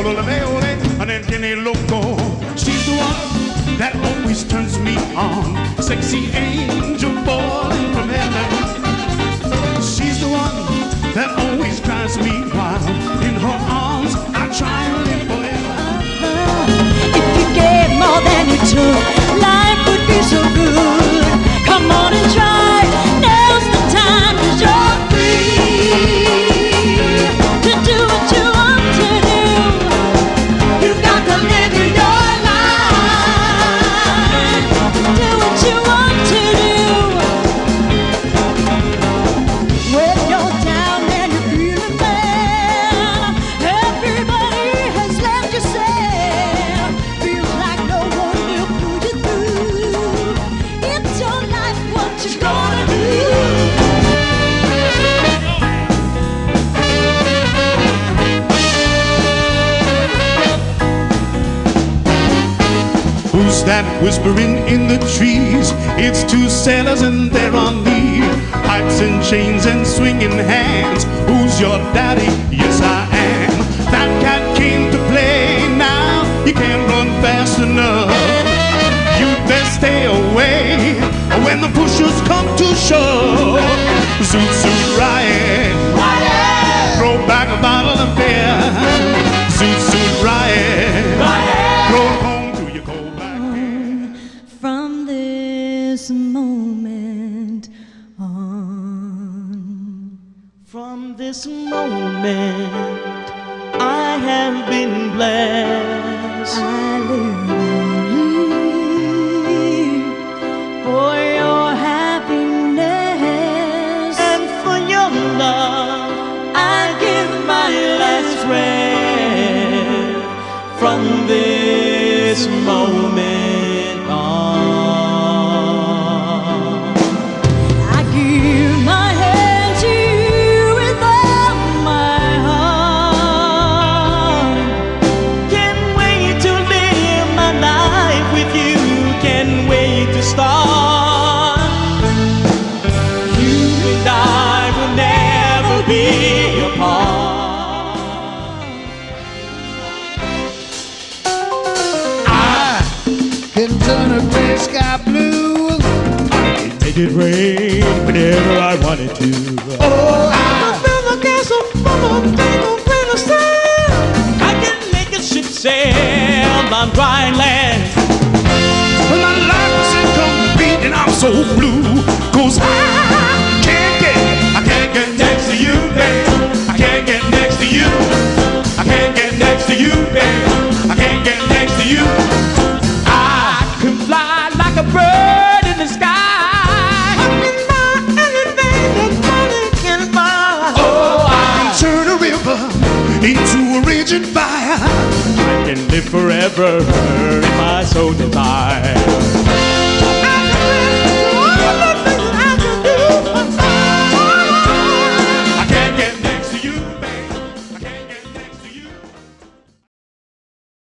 and then tiene loco. She's the one that always turns me on. Sexy angel falling from heaven. She's the one that always drives me wild. In her arms, I try and live forever. If you gave more than you took, life would be so good. Come on and try. Now's the time, 'cause you're free to do what you want to do. You got to live your life. Do what you want to do. When you're down and you're feeling bad, everybody has left you sad. Feels like no one will pull you through. It's your life, what you gonna do? Who's that whispering in the trees? It's two sailors and they're on leave. Pipes and chains and swinging hands. Who's your daddy? Yes, I am. That cat came to play. Now you can't run fast enough. You best stay away when the pushers come to shove. Zoot zoot riot, throw back a bottle of beer. Zoot zoot riot, throw it home to your cold back here. From this moment on, From this moment, I have been blessed. I live for your happiness And for your love, I give my last breath. From this moment on, I give my hand to you with all my heart. can't wait to live my life with you. Can't wait to start. You and I will never be apart. Can turn a gray sky blue. I can make it rain whenever I wanted to. Oh, I can make a ship sail on dry land. when my life is incomplete and I'm so blue, 'cause I can't get next to you, babe. I can't get next to you. I can't get next to you, babe. I can't get next to you. I can fly like a bird in the sky. I can buy anything that money can buy. Oh, I can turn a river into a raging fire. I can live forever if my soul desires.